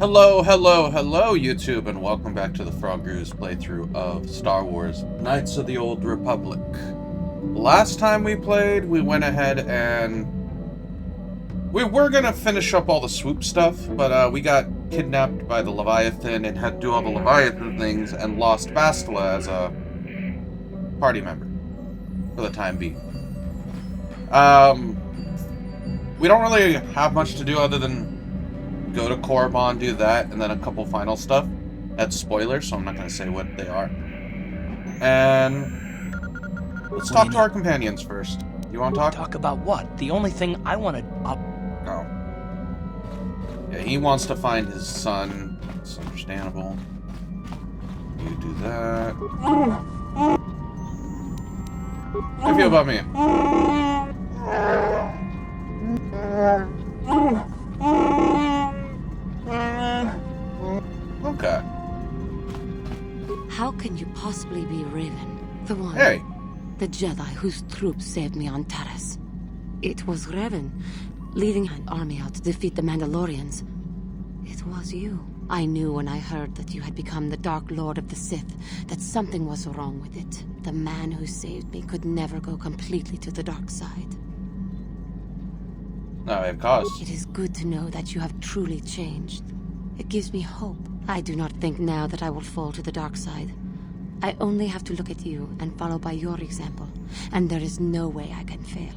Hello, hello, hello, YouTube, and welcome back to the Frogger's playthrough of Star Wars Knights of the Old Republic. Last time we played, we went ahead and we were gonna finish up all the swoop stuff, but we got kidnapped by the Leviathan and had to do all the Leviathan things and lost Bastila as a party member for the time being. We don't really have much to do other than go to Korriban, do that, and then a couple final stuff. That's spoilers, so I'm not going to say what they are. And let's talk to our companions first. You want to talk? Talk about what? The only thing I want to... Oh. Yeah, he wants to find his son. It's understandable. You do that. How do you feel about me? Okay. How can you possibly be Raven? The one. Hey. The Jedi whose troops saved me on Taris. It was Raven, leading an army out to defeat the Mandalorians. It was you. I knew when I heard that you had become the Dark Lord of the Sith, that something was wrong with it. The man who saved me could never go completely to the dark side. No, I have cause. It is good to know that you have truly changed. It gives me hope. I do not think now that I will fall to the dark side. I only have to look at you and follow by your example, and there is no way I can fail.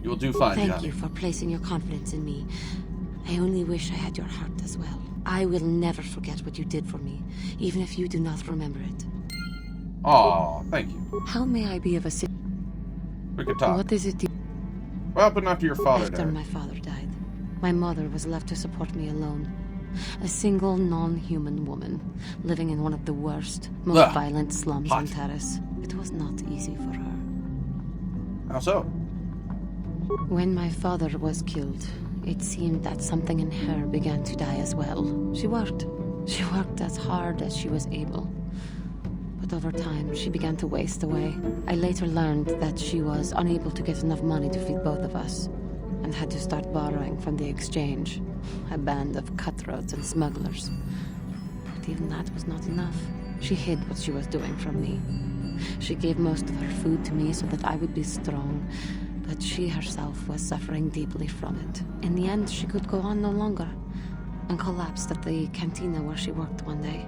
You will do fine, Thank Johnny. you for placing your confidence in me. I only wish I had your heart as well. I will never forget what you did for me, even if you do not remember it. Aw, thank you. How may I be of assistance? We could talk. What is it? What happened after your father After died? my father died, my mother was left to support me alone. A single non-human woman, living in one of the worst, most violent slums on Taris. It was not easy for her. How so? When my father was killed, it seemed that something in her began to die as well. She worked as hard as she was able. But over time, she began to waste away. I later learned that she was unable to get enough money to feed both of us, and had to start borrowing from the exchange, a band of cutthroats and smugglers. But even that was not enough. She hid what she was doing from me. She gave most of her food to me so that I would be strong, but she herself was suffering deeply from it. In the end, she could go on no longer, and collapsed at the cantina where she worked one day.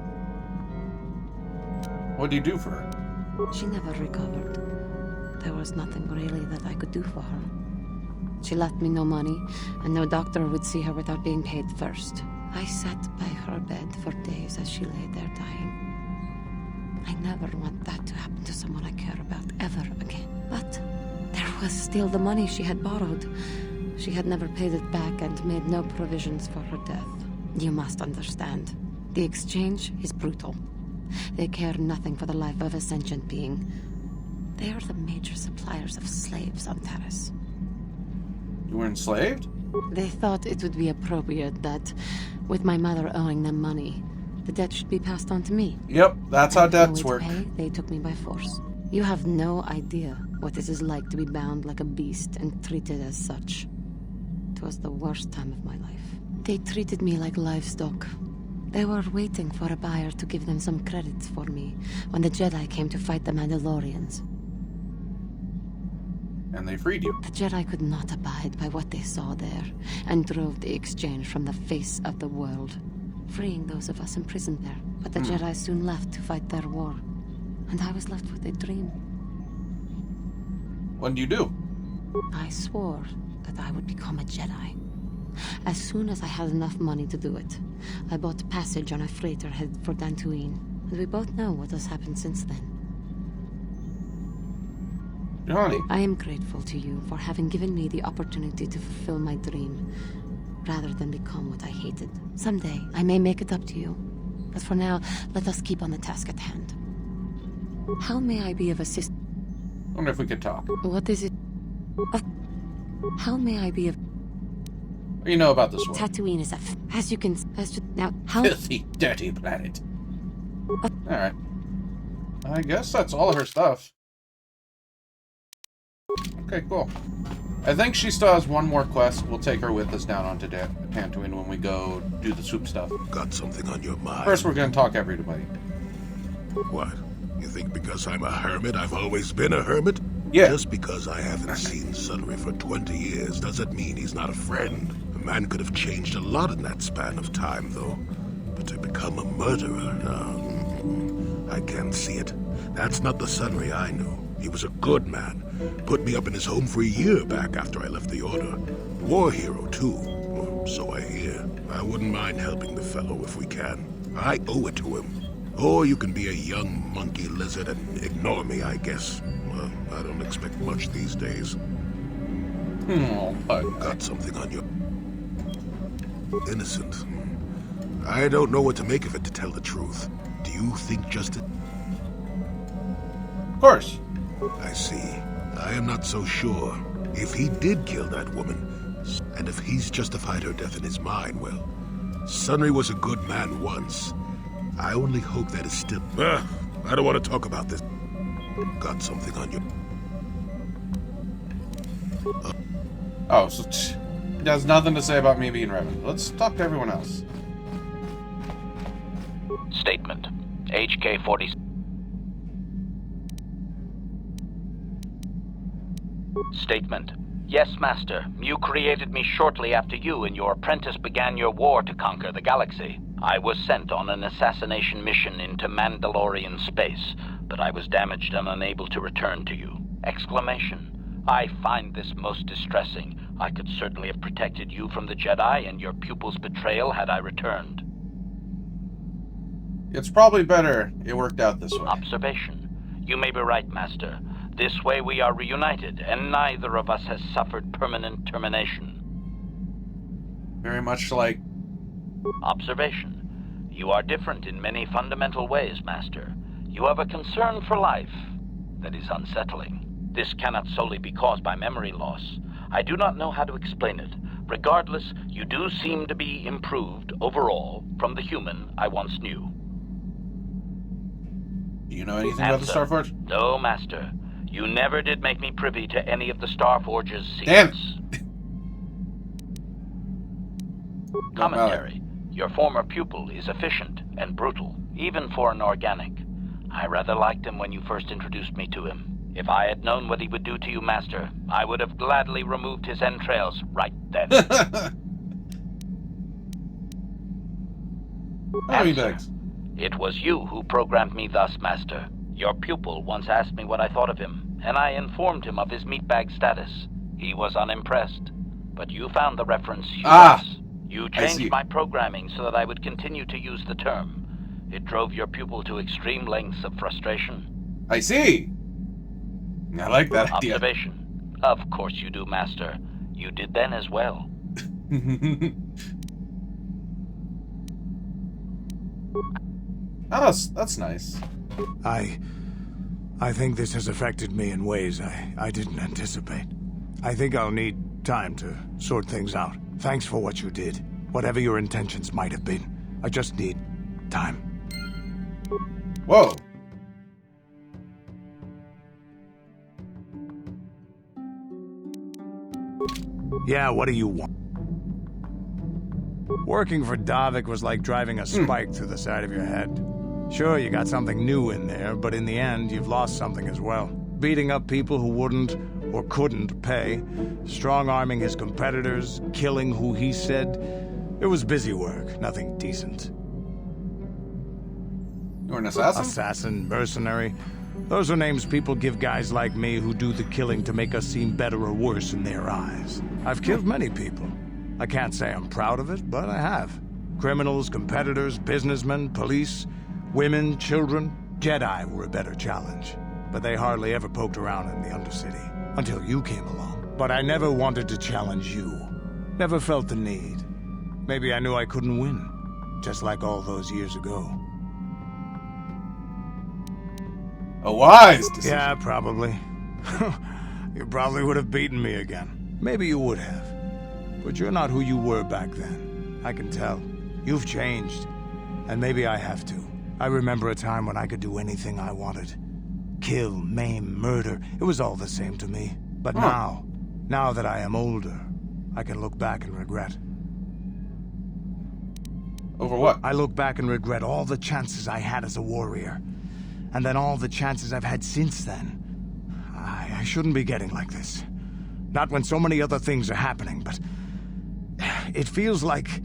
What do you do for her? She never recovered. There was nothing really that I could do for her. She left me no money, and no doctor would see her without being paid first. I sat by her bed for days as she lay there dying. I never want that to happen to someone I care about ever again. But there was still the money she had borrowed. She had never paid it back and made no provisions for her death. You must understand. The exchange is brutal. They care nothing for the life of a sentient being. They are the major suppliers of slaves on Taris. You were enslaved? They thought it would be appropriate that, with my mother owing them money, the debt should be passed on to me. Yep, that's how debts No way work. to pay, they took me by force. You have no idea what it is like to be bound like a beast and treated as such. It was the worst time of my life. They treated me like livestock. They were waiting for a buyer to give them some credits for me when the Jedi came to fight the Mandalorians. And they freed you. The Jedi could not abide by what they saw there, and drove the exchange from the face of the world, freeing those of us imprisoned there. But the Jedi soon left to fight their war, and I was left with a dream. What did you do? I swore that I would become a Jedi. As soon as I had enough money to do it, I bought passage on a freighter headed for Dantooine, and we both know what has happened since then. Johnny. I am grateful to you for having given me the opportunity to fulfill my dream, rather than become what I hated. Someday, I may make it up to you, but for now, let us keep on the task at hand. How may I be of assistance? I wonder if we could talk. What is it? How may I be of... What do you know about this world? Tatooine is as you can... now, how... Filthy, dirty planet. Alright. I guess that's all of her stuff. Okay, cool. I think she still has one more quest. We'll take her with us down onto Tatooine when we go do the swoop stuff. Got something on your mind? First, we're going to talk to everybody. What? You think because I'm a hermit, I've always been a hermit? Yeah. Just because I haven't seen Sunry for 20 years doesn't mean he's not a friend. A man could have changed a lot in that span of time, though. But to become a murderer, I can't see it. That's not the Sunry I knew. He was a good man. Put me up in his home for a year back after I left the Order. War hero, too. Or so I hear. I wouldn't mind helping the fellow if we can. I owe it to him. Or you can be a young monkey lizard and ignore me, I guess. Well, I don't expect much these days. Got something on your... Innocent. I don't know what to make of it, to tell the truth. Do you think justice... Of course. I see. I am not so sure. If he did kill that woman, and if he's justified her death in his mind, well, Sunry was a good man once. I only hope that is still... I don't want to talk about this. Got something on you. Oh, so he has nothing to say about me being Revan. Let's talk to everyone else. Statement. HK-40... Statement. Yes, Master. You created me shortly after you and your apprentice began your war to conquer the galaxy. I was sent on an assassination mission into Mandalorian space, but I was damaged and unable to return to you. Exclamation. I find this most distressing. I could certainly have protected you from the Jedi and your pupil's betrayal had I returned. It's probably better it worked out this way. Observation. You may be right, Master. This way we are reunited, and neither of us has suffered permanent termination. Very much like... Observation. You are different in many fundamental ways, Master. You have a concern for life that is unsettling. This cannot solely be caused by memory loss. I do not know how to explain it. Regardless, you do seem to be improved overall from the human I once knew. Do you know anything about the Starforge? No, Master. You never did make me privy to any of the Starforge's secrets. Commentary. Your former pupil is efficient and brutal, even for an organic. I rather liked him when you first introduced me to him. If I had known what he would do to you, Master, I would have gladly removed his entrails right then. Answer. It was you who programmed me thus, Master. Your pupil once asked me what I thought of him, and I informed him of his meatbag status. He was unimpressed, but you found the reference humorous. You changed my programming so that I would continue to use the term. It drove your pupil to extreme lengths of frustration. I see. I like that idea. Observation. Of course you do, Master. You did then as well. Oh, that's nice. I think this has affected me in ways I didn't anticipate. I think I'll need time to sort things out. Thanks for what you did. Whatever your intentions might have been. I just need time. Whoa. Yeah, what do you want? Working for Davik was like driving a spike through the side of your head. Sure, you got something new in there, but in the end, you've lost something as well. Beating up people who wouldn't or couldn't pay, strong-arming his competitors, killing who he said. It was busy work, nothing decent. You're an assassin? Assassin, mercenary. Those are names people give guys like me who do the killing to make us seem better or worse in their eyes. I've killed many people. I can't say I'm proud of it, but I have. Criminals, competitors, businessmen, police, women, children. Jedi were a better challenge, but they hardly ever poked around in the Undercity. Until you came along. But I never wanted to challenge you. Never felt the need. Maybe I knew I couldn't win. Just like all those years ago. A wise decision. Yeah, probably. You probably would have beaten me again. Maybe you would have. But you're not who you were back then. I can tell. You've changed. And maybe I have to. I remember a time when I could do anything I wanted. Kill, maim, murder. It was all the same to me. But now, Now that I am older, I can look back and regret. Over what? I look back and regret all the chances I had as a warrior. And then all the chances I've had since then. I shouldn't be getting like this. Not when so many other things are happening, but... It feels like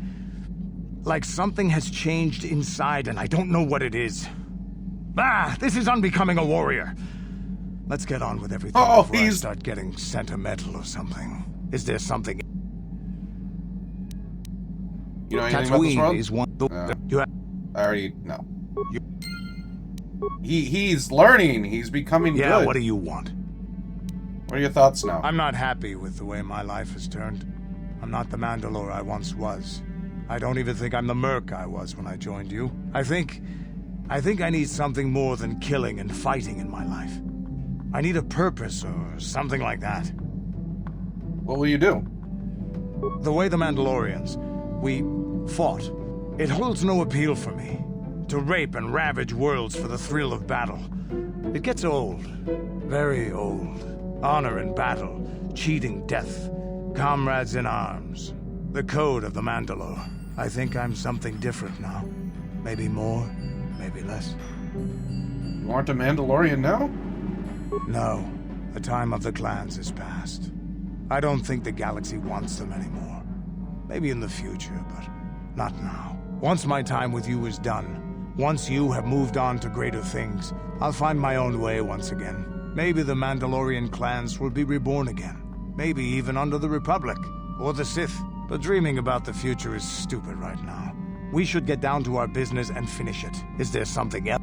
something has changed inside and I don't know what it is. This is unbecoming a warrior. Let's get on with everything before I start getting sentimental or something. Is there something... You know anything about this world? Is one... I already know. He's learning. He's becoming good. Yeah, what do you want? What are your thoughts now? I'm not happy with the way my life has turned. I'm not the Mandalore I once was. I don't even think I'm the merc I was when I joined you. I think I need something more than killing and fighting in my life. I need a purpose or something like that. What will you do? The way the Mandalorians, we fought. It holds no appeal for me. To rape and ravage worlds for the thrill of battle. It gets old. Very old. Honor in battle. Cheating death. Comrades in arms. The code of the Mandalore. I think I'm something different now. Maybe more, maybe less. You aren't a Mandalorian now? No. The time of the clans is past. I don't think the galaxy wants them anymore. Maybe in the future, but not now. Once my time with you is done, once you have moved on to greater things, I'll find my own way once again. Maybe the Mandalorian clans will be reborn again. Maybe even under the Republic, or the Sith. But dreaming about the future is stupid right now. We should get down to our business and finish it. Is there something else?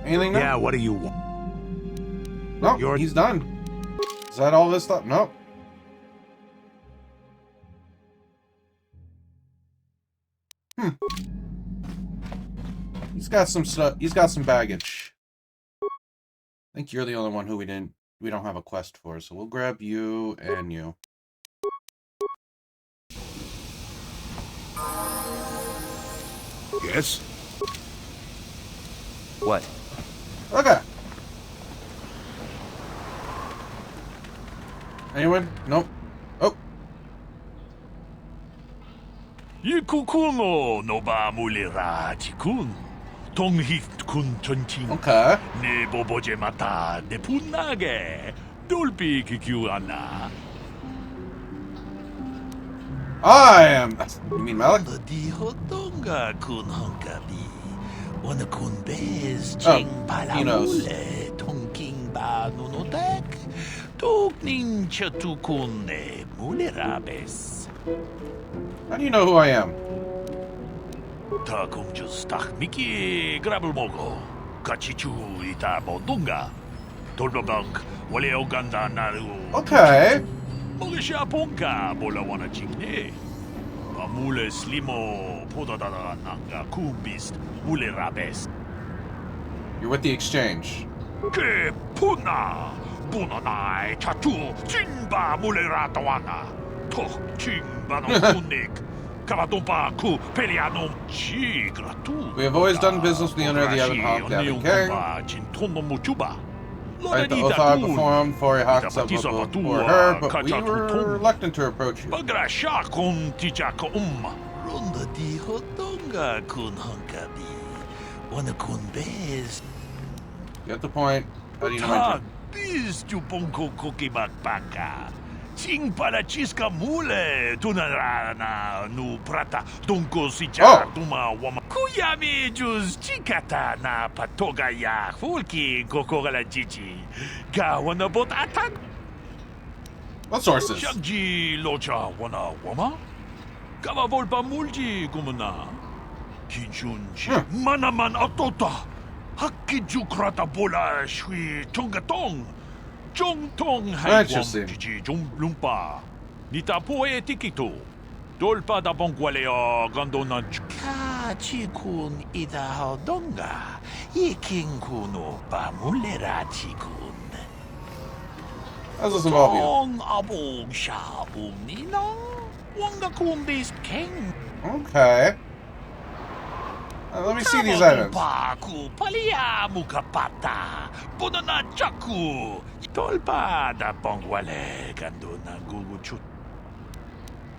Anything now? Yeah, what do you want? No, he's done. Is that all this stuff? No. He's got some stuff. He's got some baggage. I think you're the only one who we don't have a quest for, so we'll grab you and you. Yes? What? Okay. Anyone? Nope. Oh. Ikukuno noba mulira tikun. Tonghit kun chonching. Okay. Ne boboje mata de punage. Dolpi kikiwana. I am. You mean Malik? Di hotonga kun honkabi. Ona kun bez Oh, ching he knows. palamule. Tongking ba nunotek. Tokning chatukun ne mulirabes. How do you know who I am? Takum justak miki grabul mogo. Kachichu ita bodunga. Tolbabank wale oganda naru. Okay. Mogisha ponka bola wana chigne. Pamule slimo podadada nanga kumbist mule rabes. You're with the exchange. Ke puna bunanai chatu chinba mule ratawana. Tok chimba no kunik. Kavadompa ku pelianum chi gratu. We have always done business with the owner of the Evan Hawk, Gavin King. I had the oath I performed for a hawk for her, but we were reluctant to approach you. Bagrasha kun tichaka Runda di hotonga kun honkabi. Wana kun bez. Get the point. How do you know my name? Biz chuponko koki bakbaka. Ching para chiska mule tunarana nu prata donko sicha tuma wama. Kuyami juz chikata na patoga ya fulki kokogala chichi. Gawana bot atan. What sources? Shagji locha wana wama. Kava volpa mulji kumuna. Kinchunchi manaman atota. Hakiju krata bola shui tongatong. Jong tong hai jiji jong lumpa. Nita poe tikito. Dolpa da bongwaleo gandona. Ka chikun ida hodonga. Yiking kuno pa mulera chikun. How does this involve you? Tong abong sha umnino. Wanga kumbis king. Okay. Let me see these items.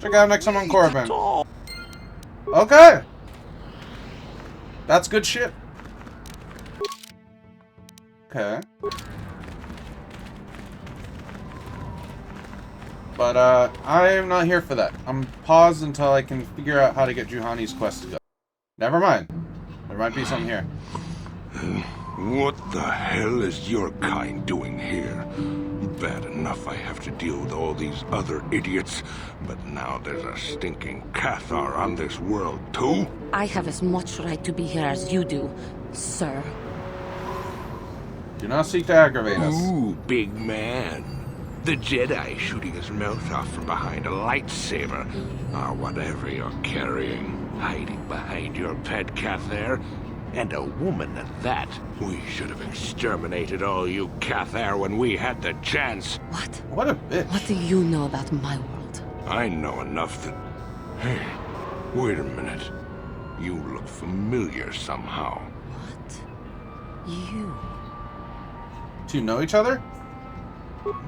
Check out next time on Corbin. Okay. That's good shit. Okay. But, I am not here for that. I'm paused until I can figure out how to get Juhani's quest to go. Never mind. There might be something here. What the hell is your kind doing here? Bad enough I have to deal with all these other idiots, but now there's a stinking Cathar on this world, too? I have as much right to be here as you do, sir. Do not seek to aggravate us. Ooh, big man. The Jedi shooting his mouth off from behind a lightsaber, or whatever you're carrying, hiding behind your pet Cathar. And a woman at that. We should have exterminated all you Cathar when we had the chance. What? What a bitch. What do you know about my world? I know enough that... Hey, wait a minute. You look familiar somehow. What? You? Do you know each other?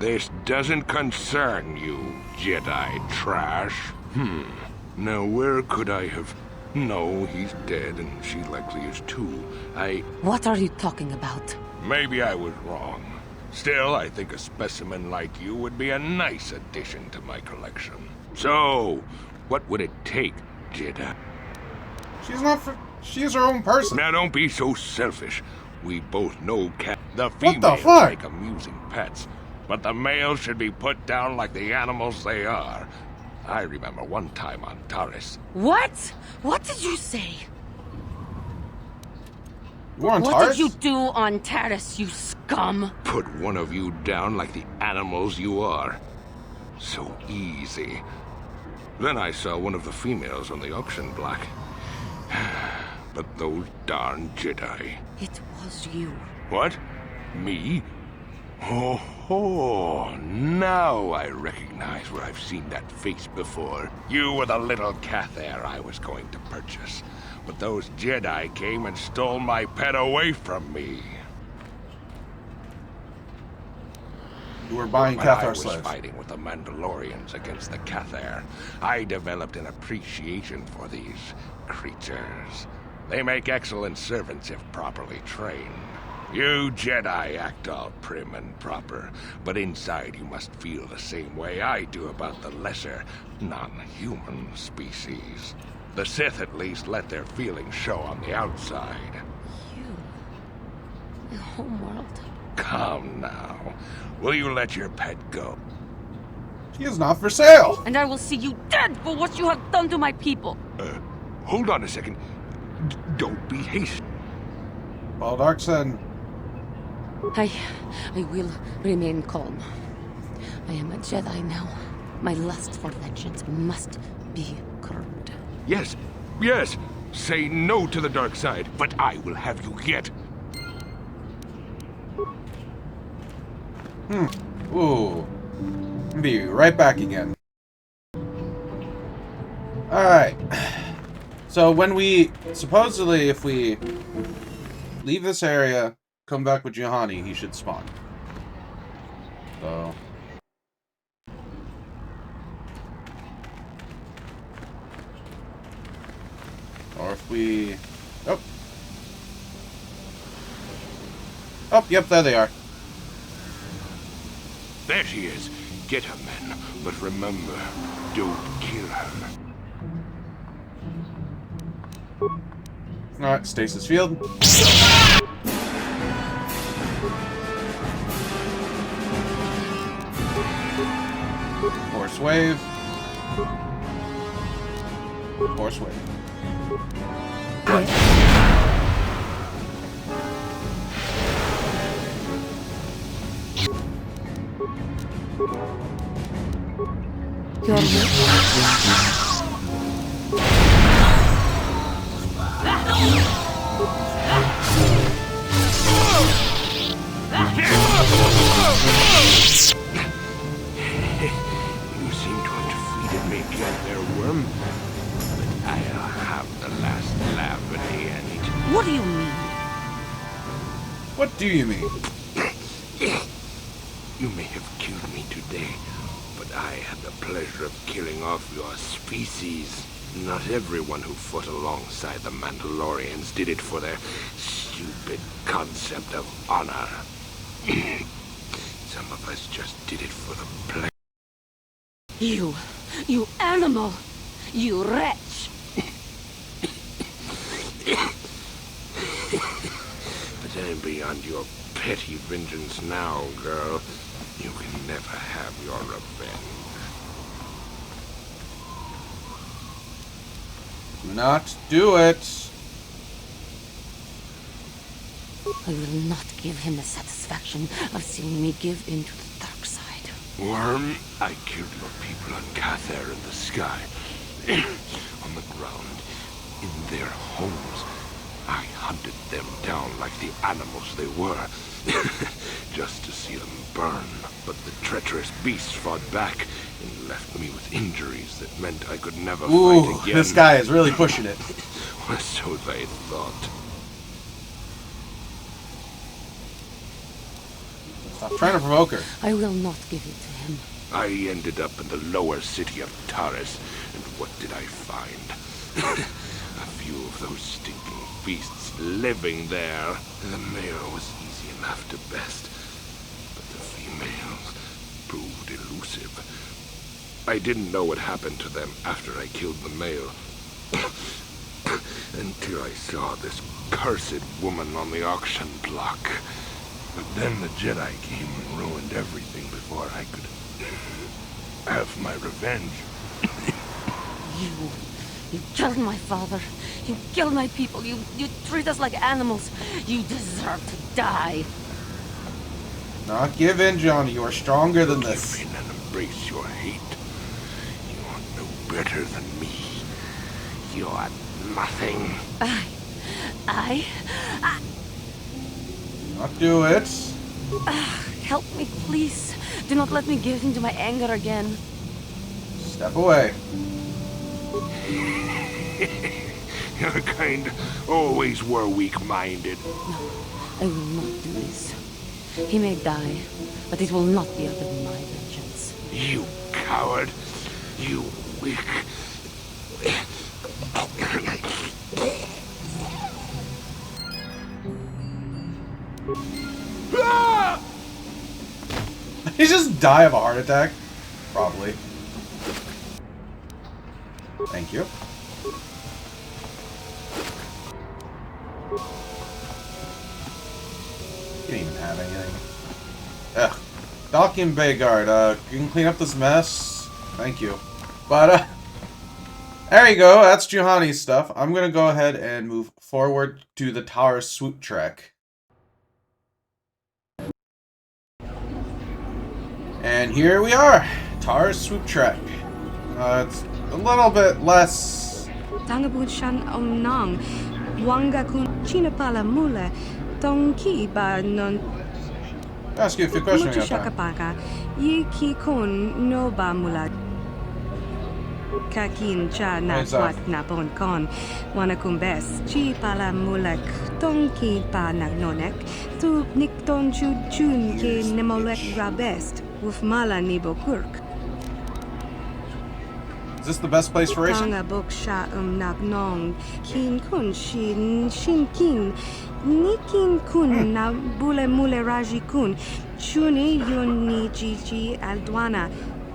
This doesn't concern you, Jedi trash. Now where could I have... No, he's dead, and she likely is too. What are you talking about? Maybe I was wrong. Still, I think a specimen like you would be a nice addition to my collection. So, what would it take, Jedi? She's not for... She's her own person. Now don't be so selfish. We both know the What females the fuck? make amusing pets, but the males should be put down like the animals they are. I remember one time on Taris. What? What did you say? You were on What Taris? did you do on Taris, you scum? Put one of you down like the animals you are. So easy. Then I saw one of the females on the auction block. But those darn Jedi. It was you. What? Me? Oh, now I recognize where I've seen that face before. You were the little Cathar I was going to purchase. But those Jedi came and stole my pet away from me. You were buying When I Cathar was slaves. fighting with the Mandalorians against the Cathar, I developed an appreciation for these creatures. They make excellent servants if properly trained. You Jedi act all prim and proper, but inside you must feel the same way I do about the lesser, non-human species. The Sith at least let their feelings show on the outside. You. The homeworld. Come now. Will you let your pet go? She is not for sale. And I will see you dead for what you have done to my people. Hold on a second. Don't be hasty. Baldark said... I will remain calm. I am a Jedi now. My lust for vengeance must be curbed. Yes, say no to the dark side, but I will have you yet. Ooh. Be right back again. Alright. So when we... Supposedly, if we leave this area, come back with Juhani, he should spawn. So... Or if we... Oh. Oh, yep, there they are. There she is. Get her, men. But remember, don't kill her. Alright, Stasis Field. Force Wave. Force Wave. Your You seem to have defeated me, Cat Bear Worm. But I'll have the last laugh at the end. What do you mean? What do you mean? You may have killed me today, but I had the pleasure of killing off your species. Not everyone who fought alongside the Mandalorians did it for their stupid concept of honor. Some of us just did it for the pleasure. You animal! You wretch! But I'm beyond your petty vengeance now, girl. You can never have your revenge. Do not do it. I will not give him the satisfaction of seeing me give in to the dark side. Worm, I killed your people on Cather in the sky. On the ground. In their homes. I hunted them down like the animals they were. Just to see them burn. But the treacherous beasts fought back and left me with injuries that meant I could never fight again. This guy is really pushing it. Or so they thought. Stop trying to provoke her. I will not give it to him. I ended up in the lower city of Taurus, and what did I find? A few of those stinking beasts living there. The male was easy enough to best, but the females proved elusive. I didn't know what happened to them after I killed the male. Until I saw this cursed woman on the auction block. But then the Jedi came and ruined everything before I could have my revenge. You killed my father. You killed my people. You treat us like animals. You deserve to die. Not give in, Johnny. You are stronger than this. Give in and embrace your hate. You are no better than me. You are nothing. I... Not do it. Help me, please. Do not let me give in to my anger again. Step away. Your kind always were weak-minded. No, I will not do this. He may die, but it will not be under my vengeance. You coward. You weak... He just die of a heart attack? Probably. Thank you. You didn't even have anything. Ugh. Docking Bay Guard, you can clean up this mess. Thank you. But, there you go. That's Juhani's stuff. I'm gonna go ahead and move forward to the Tower Swoop Track. And here we are, Tower Swoop Track. It's a little bit less. Tangabushan omnang, wanga kun chinapala mule, tongki ba non. Ask you a few questions. Mutushakapaka, yi ki kun no ba mula. Kakin cha na kwat na bon kon, wanakumbes, chi pala mulek, tongki pa na nonek, tu nikton chun ke nemolek rabest. With mala nibo kurk. Is this the best place for racing? Tanga bok sha nagnong, kin kun shin kin, nikin kun na bule mule raji kun, chuni yun ni jiji aldwana,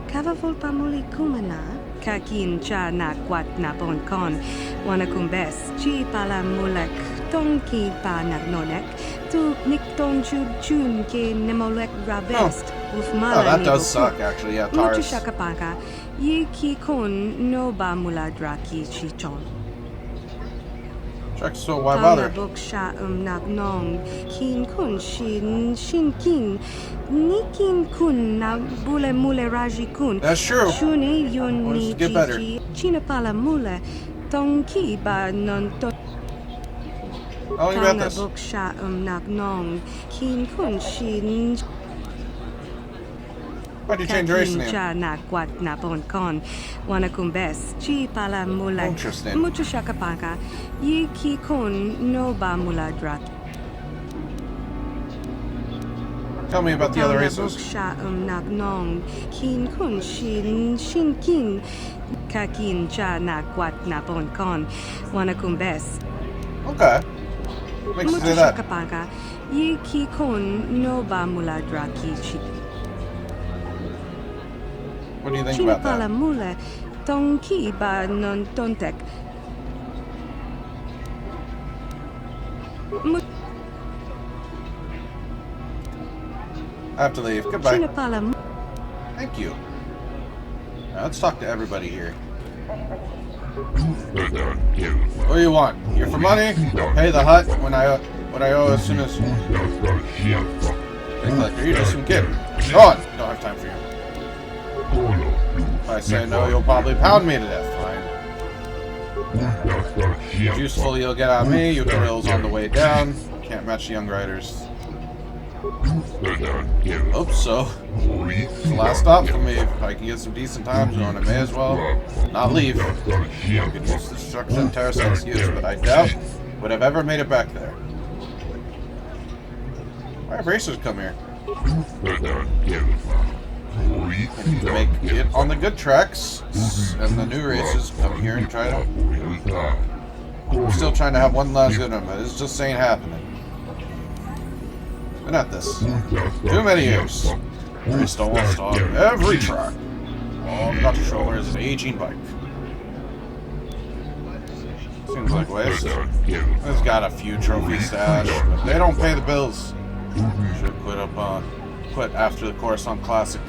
kavavol pamuli kumana, kakin cha na kwat na bon kon, wanakumbes, chi pala mulek, tonki pa nagnonek, tu nikton chun ke nemolek rabest. Oh, that does suck, actually. Yeah, Taurus. Mutushakapaka, yi ki kun no ba mula draki chichon. Check, so why bother? Bok sha nagnong, kin kun shin kin, nikin kun na bule mule raji kun. That's true. Shuni yun ni Get better. chinapala mule, tongki ba non to. How long you got this? Bok sha nagnong, kin kun shin. Why'd you change your race Kakin name? cha na kwat na bon kon. Wanakumbes. Chi pala mula. Interesting. Mucho shakapanka. Yi ki kun no ba mula drat. Tell me about the other races. Sha nak nong. Kin kun shin kin. Kakin cha na kwat na bon kon. Wanakumbes. Okay. Makes you Mucho say that. shakapanka. Yi ki kun no ba mula drat ki chi. What do you think China about pala that? mule. Tong ki ba non tontek. I have to leave. Goodbye. China pala Thank you. Now, let's talk to everybody here. What do you want? Here for money? Pay the hut when I owe as soon as. You're just some kid. Go on. Don't have time for you. If I say no, you'll probably pound me to death. Fine. Useful you'll get on me. Utilil's on the way down. Can't match the young riders. Hope so. It's the last stop for me. If I can get some decent times going, I may as well not leave. I could use the structure and terrace excuse, but I doubt would have ever made it back there. Why have racers come here? And to make it on the good tracks, and the new races come here and try to. I'm still trying to have one last good one, but it just ain't happening. Been at this too many years. Raced almost on every track. All I've got to show her is an aging bike. Seems like waste. It's got a few trophies stashed, but they don't pay the bills. Should quit after the Coruscant Classic.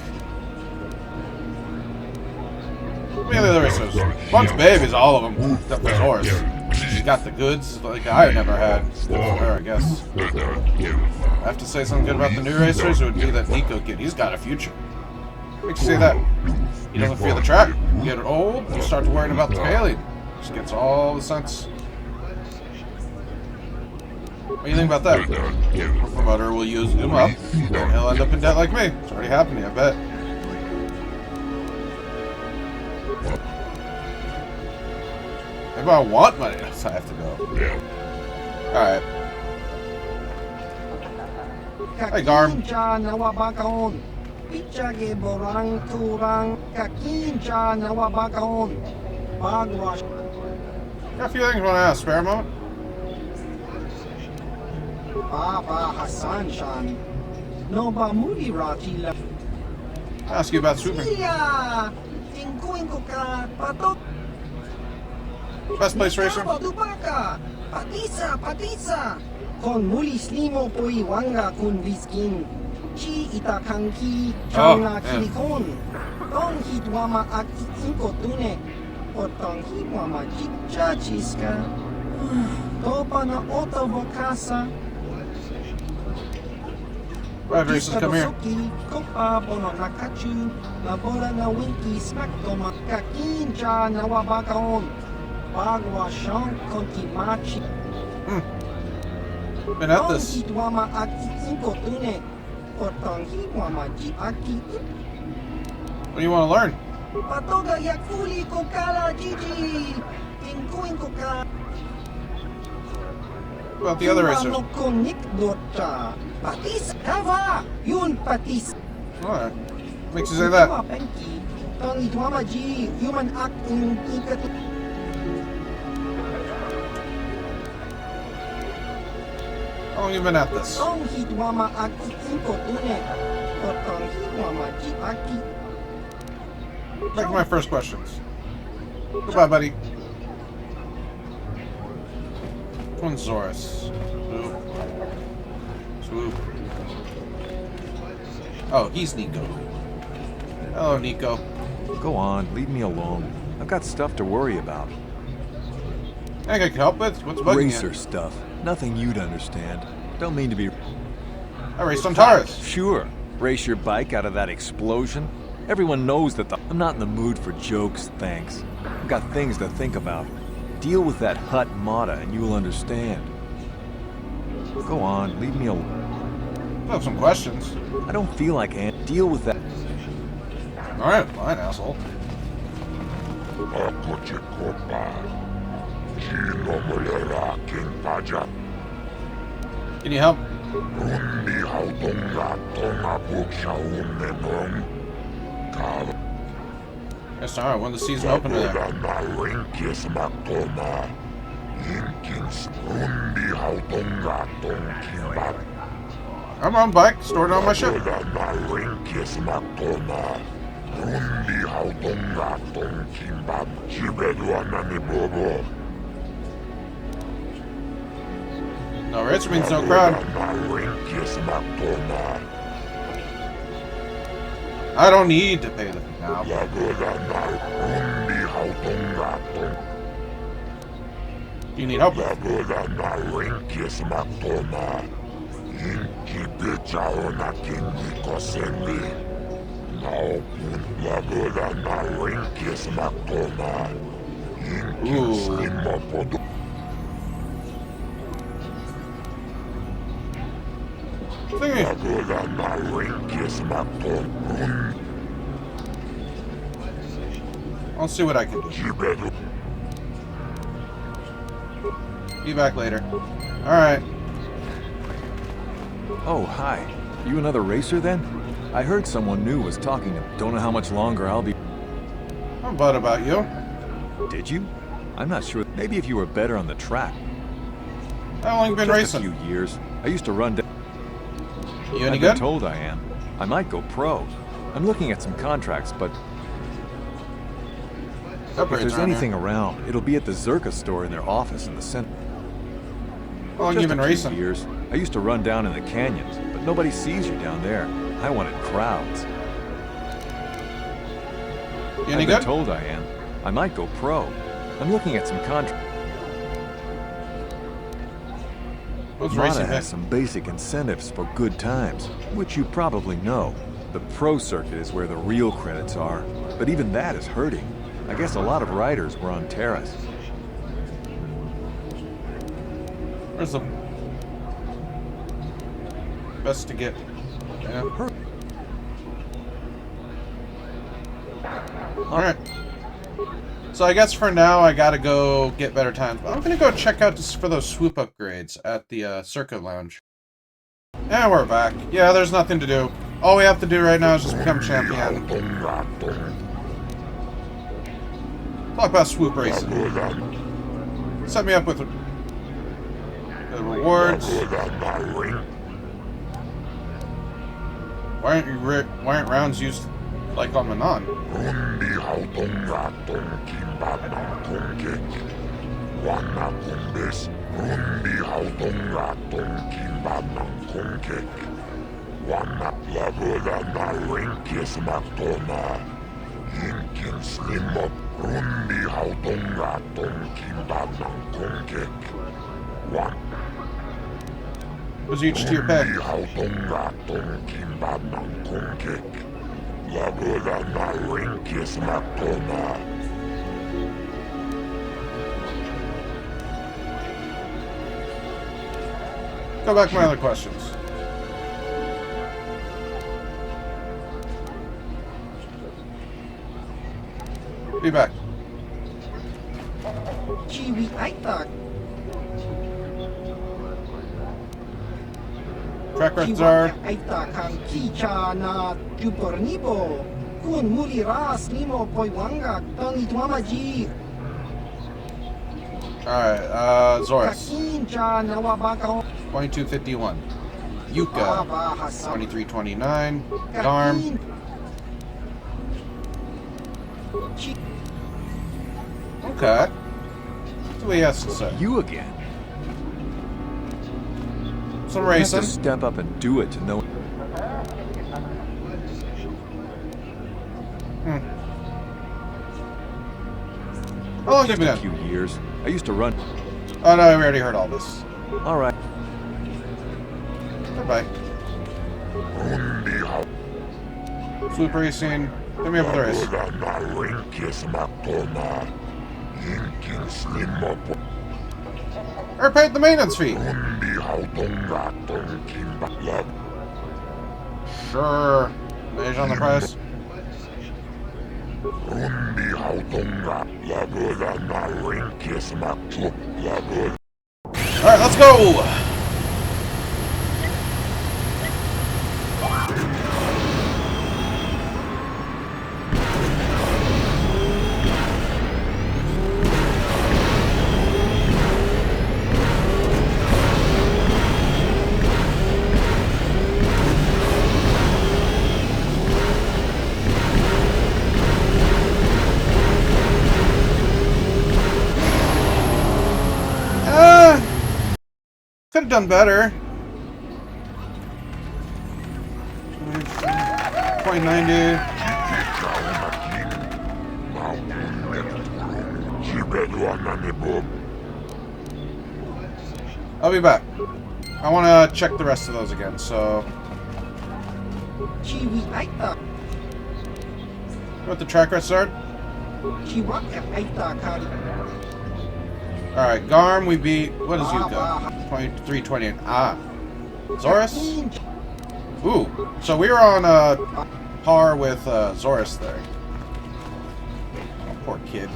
Maybe the racers. Bunch of babies, all of them, except for Zora's. She's got the goods like I never had. Good for her, I guess. I have to say something good about the new racers, it would be that Nico kid. He's got a future. Makes you say that. He doesn't fear the track. You get old, you start to worry about the failing. Just gets all the sense. What do you think about that? The promoter will use him up, and he'll end up in debt like me. It's already happening, I bet. Maybe I want money, so I have to go. Alright. Hey, Garb. Got a few things I want to ask. Spare a moment? Ask you about swooping. Best place racer? Con mulis limo poi wanga kun viskin. Chi itakanki Oh, changa yeah. kilikon. Tong hitwama ak inko tune. O tong hitwama chicha chiska. Topa na oto bokasa. Ride races, come here. Kopa bono nakachu. Labora na winki smack toma. Kakincha na wabakaon. Bagwa shong konti machi. Been at this. What What do you want to learn? About the other racers. Alright. Makes you say that. How long have you been at this? Back to my first questions. Goodbye, buddy. Which one's Zoras? Swoop. Oh, he's Nico. Hello, Nico. Go on, leave me alone. I've got stuff to worry about. Anything I can help with? What's bugging Racer you? stuff. Nothing you'd understand. Don't mean to be... I raced on Taurus. Sure. Race your bike out of that explosion? Everyone knows that I'm not in the mood for jokes, thanks. I've got things to think about. Deal with that Hut Mata and you will understand. Go on, leave me alone. I have some questions. I don't feel like deal with that. Alright, fine, asshole. Can you help? Yes, alright, when the season opened there. I'm on bike, stored on my ship. No rich means no crowd. I don't need to pay the fee now. Do you need help? Ooh. I'll see what I can do. Be back later. Alright. Oh, hi. You another racer then? I heard someone new was talking. Don't know how much longer I'll be. I'm bad about you. Did you? I'm not sure. Maybe if you were better on the track. I've only been Just racing. a few years. I used to run down. You any I've good? been told I am. I might go pro. I'm looking at some contracts, but if there's anything around, it'll be at the Zerka store in their office in the center. How long have you been racing? Years. I used to run down in the canyons, but nobody sees you down there. I wanted crowds. You any I've been good? told I am. I might go pro. I'm looking at some contracts. What's Mata racing has some basic incentives for good times, which you probably know. The pro circuit is where the real credits are, but even that is hurting. I guess a lot of riders were on Terrace. Where's the best to get? Yeah. Alright. So I guess for now I gotta go get better times. But I'm gonna go check out for those swoop upgrades at the Circuit Lounge. And we're back. Yeah, there's nothing to do. All we have to do right now is just become champion. Talk about swoop racing. Set me up with the rewards. Why aren't rounds used like on Manon? Was each to your pay? Go back to my other questions. Be back. Chiwi Aitak. Track records are... Aitak ang kicha na Jupornibo. Kun muli ras nimo poiwanga tangi tuamaji. Alright, Zoras. Kakincha nawabaka 2251. Yuka. 2329. Garm. Okay. That's what he has to say. You again? Some You have racing. to step up and do it to know. How long have you Just a been? few years. I used to run. Oh no, we already heard all this. All right. Bye-bye. Swoop racing. Hit me up with the race. Or paid the maintenance fee. Sure. Beige on the price. Alright, let's go! Could have done better. 2090. I'll be back. I want to check the rest of those again, so... What the track restart? Alright, Garm we beat. What is Yuka? 2320. Ah. Zorus? Ooh. So we were on par with Zorus there. Oh, poor kid.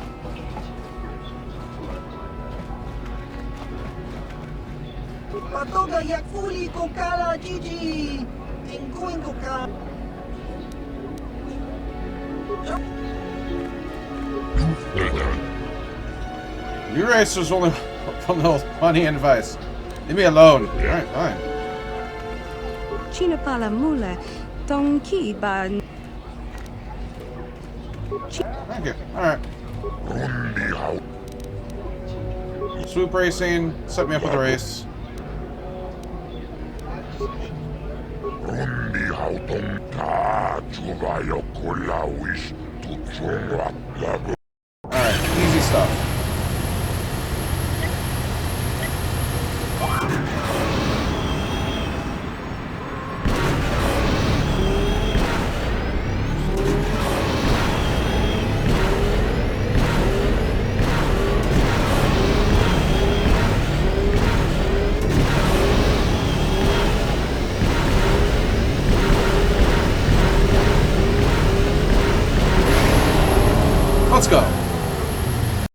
New racers only from those money and advice. Leave me alone. Alright, fine. Chinapala mule, Tonki ban. Thank you. Alright. Swoop racing. Set me up with a race. Alright, easy stuff. Let's go.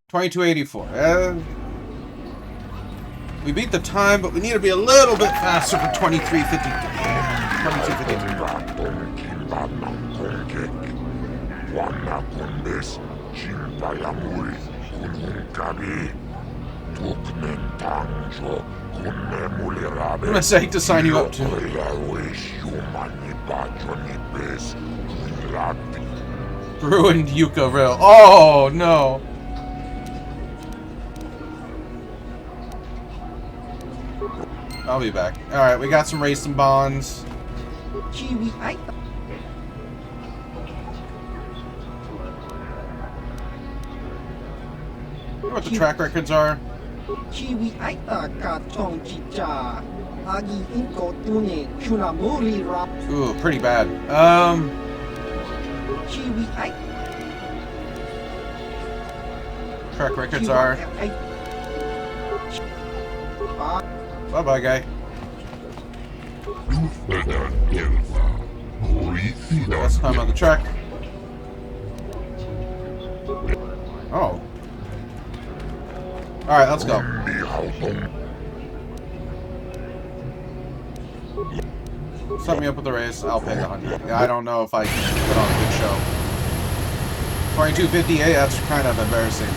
2284. We beat the time, but we need to be a little bit faster for 2353. 2253. I'm gonna say to sign you up too. Ruined Yuka Rail. Oh no. I'll be back. Alright, we got some racing bonds. You know what the track records are? Ooh, pretty bad. Track records are... Bye-bye, guy. Last time on the track. Oh. Alright, let's go. Set me up with the race. I'll pay the 100. I don't know if I can put on a good show. 2258, that's kind of embarrassing.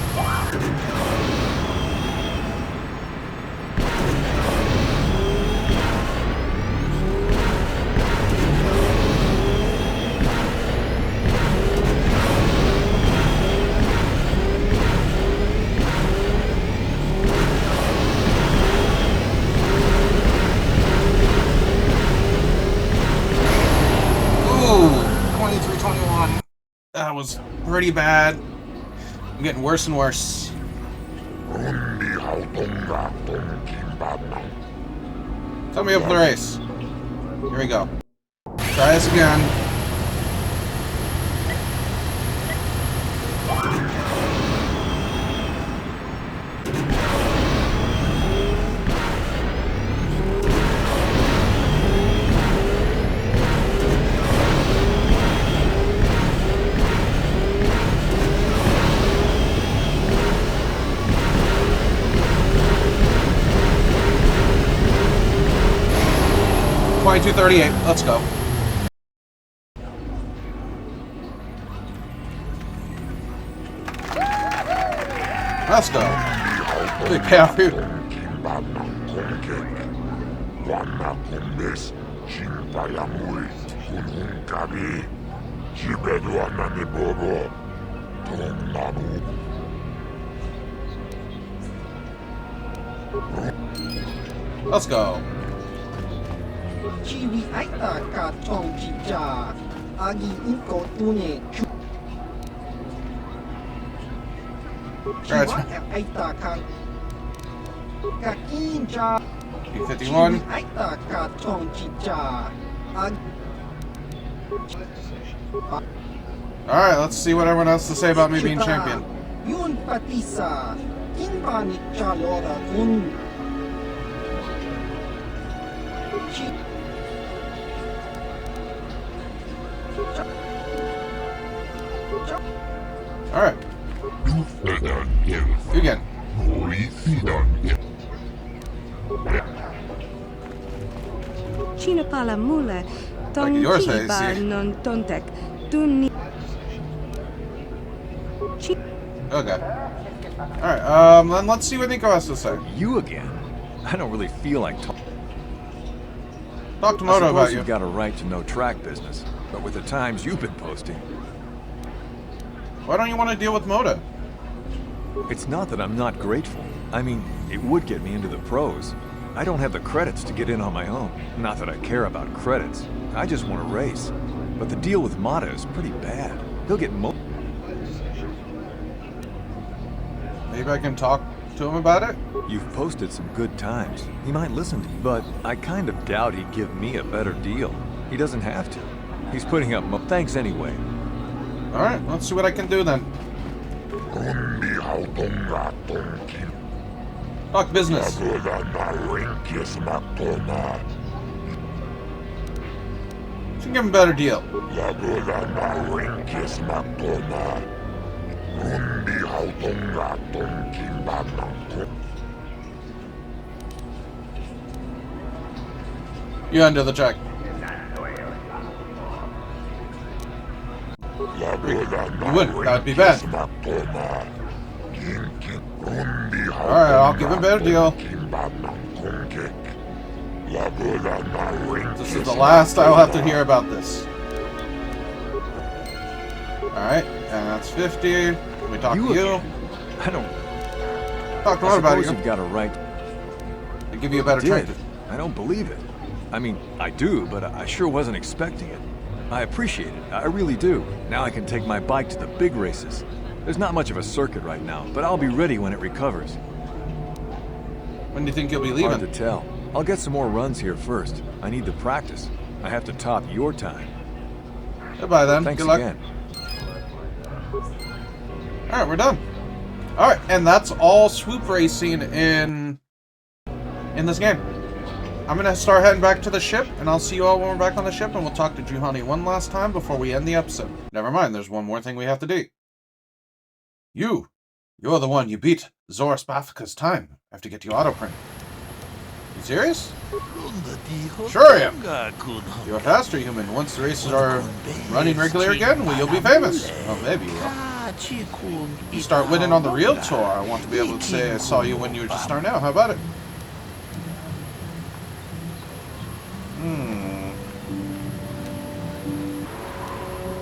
That was pretty bad. I'm getting worse and worse. Tell me up for the race. Here we go. Try this again. 2238. Let's go. Let's go. Big payoff here. Let's go. Chiwi aita ka tong chicha. Agi inko tune. Chiwa aita ka. Kakinja. 251. Aita ka tong chicha. Alright, let's see what everyone has to say about me being champion. Yun patisa. Kimba ni chalora kun. Alright. You again. Chinapala mule. Like yours, I Tonkiba see. non tontek. Duni. Okay. Alright, then let's see what Nico has to say. You again? I don't really feel like talking. Talk to I Moto suppose about you. you've got a right to know track business, but with the times you've been posting, Why don't you want to deal with Moto? it's not that I'm not grateful. I mean, it would get me into the pros. I don't have the credits to get in on my own. Not that I care about credits. I just want to race. But the deal with Mata is pretty bad. He'll get Maybe I can talk to him about it? You've posted some good times. He might listen to you, but I kind of doubt he'd give me a better deal. He doesn't have to. He's putting up thanks anyway. Alright, let's see what I can do then. Talk business. Should give him a better deal. You undo the check. You wouldn't. That would be bad. Alright, I'll give him a better deal. This is the last I will have to hear about this. Alright, and that's 50. Can we talk to you? Again? I don't. Talk to I him about suppose you. you've got a right. To give you a better Did. trade. I don't believe it. I mean, I do, but I sure wasn't expecting it. I appreciate it. I really do. Now I can take my bike to the big races. There's not much of a circuit right now, but I'll be ready when it recovers. When do you think you'll be Hard leaving? to tell. I'll get some more runs here first. I need the practice. I have to top your time. Goodbye then. Thanks Good luck. again. Alright, we're done. Alright, and that's all swoop racing in this game. I'm gonna start heading back to the ship, and I'll see you all when we're back on the ship, and we'll talk to Juhani one last time before we end the episode. Never mind, there's one more thing we have to do. You're the one. You beat Zoris Bafika's time. I have to get you auto print. You serious? Sure I am. You're a faster human. Once the races are running regular again, well, you'll be famous. Well, maybe you will. You start winning on the real tour. I want to be able to say I saw you when you were just starting out. How about it?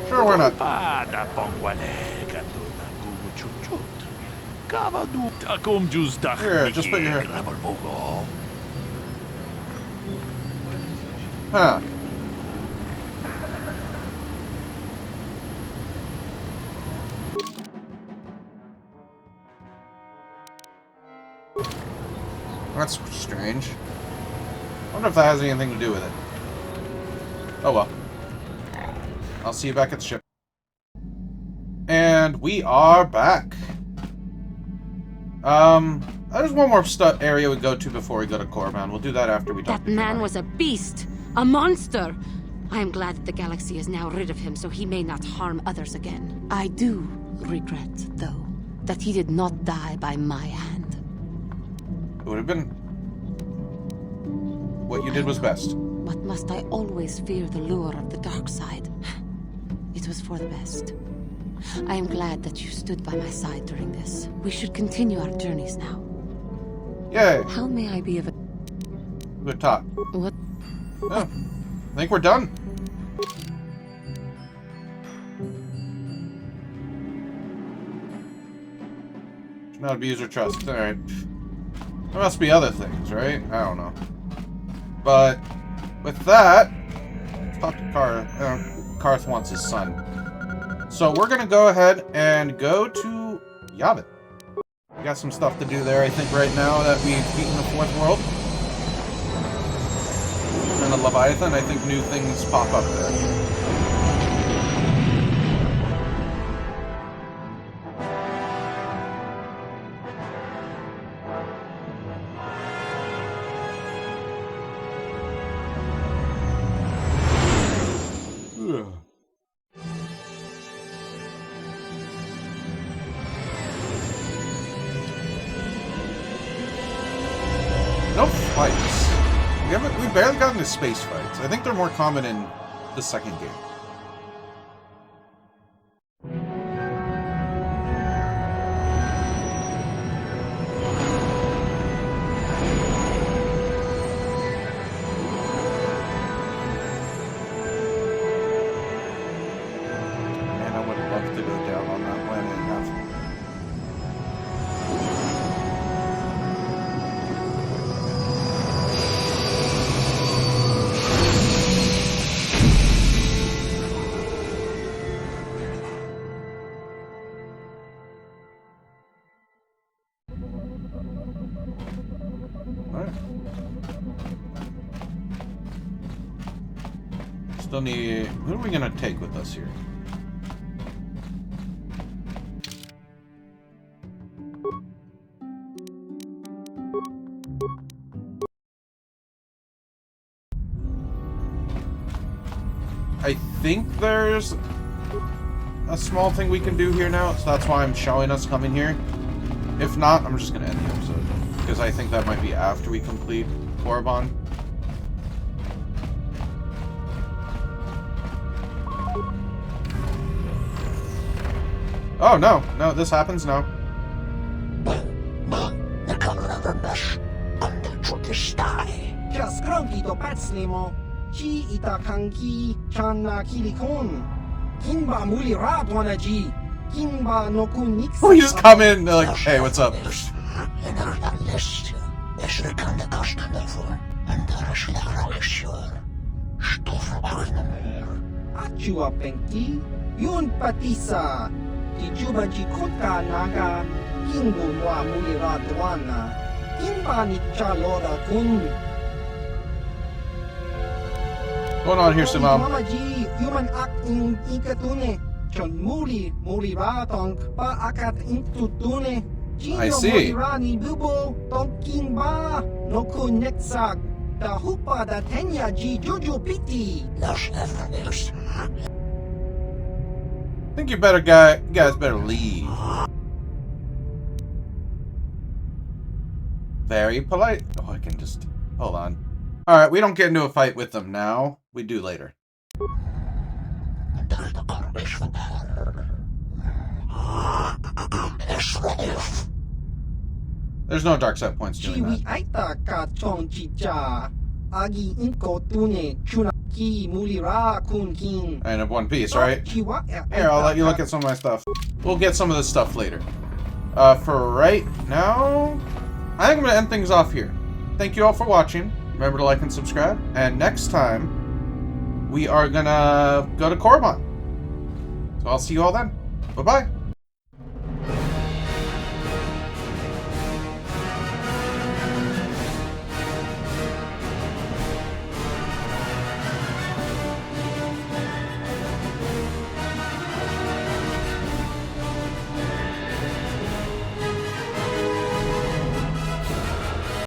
Sure, why not? Here, just put your hair. Huh. That's strange. I wonder if that has anything to do with it. Oh well. I'll see you back at the ship. And we are back. There's one more area we go to before we go to Korriban. We'll do that after we talk That to man Juhani. was a beast, a monster. I am glad that the galaxy is now rid of him so he may not harm others again. I do regret, though, that he did not die by my hand. It would have been... What you did was best. But must I always fear the lure of the dark side? It was for the best. I am glad that you stood by my side during this. We should continue our journeys now. Yay! How may I be of a... Good talk. What? Oh, I think we're done. Should not abuse or trust. Alright. There must be other things, right? I don't know. But with that, talk to Karth wants his son. So we're gonna go ahead and go to Yavin. We got some stuff to do there, I think, right now that we've beaten the fourth world. And the Leviathan, I think new things pop up there. No fights. We barely got into space fights. I think they're more common in the second game. Man, I would love to go down on that planet and have... Alright. Still need... Who are we gonna take with us here? I think there's a small thing we can do here now, so that's why I'm showing us coming here. If not, I'm just gonna end the episode. Because I think that might be after we complete Korriban. Oh, no. No, this happens now. Oh, you just come in, they're like, hey, what's up? Achua Penki, Yun Patisa, Ijuba Jikuta Naga, Kingu Mwa Mulira Dwana, Kimba Nichalora Kun. Going on here, Simam? Mamaji, human act in Ikatune, Chon Muli, Mulira Tonk, Pa Akat Intutune. I see. I think you guys better leave. Very polite. Oh, I can just... Hold on. Alright, we don't get into a fight with them now. We do later. There's no dark side points doing that. And of One Piece, right? Here, I'll let you look at some of my stuff. We'll get some of this stuff later. For right now, I think I'm going to end things off here. Thank you all for watching. Remember to like and subscribe. And next time, we are going to go to Korriban. So I'll see you all then. Bye-bye.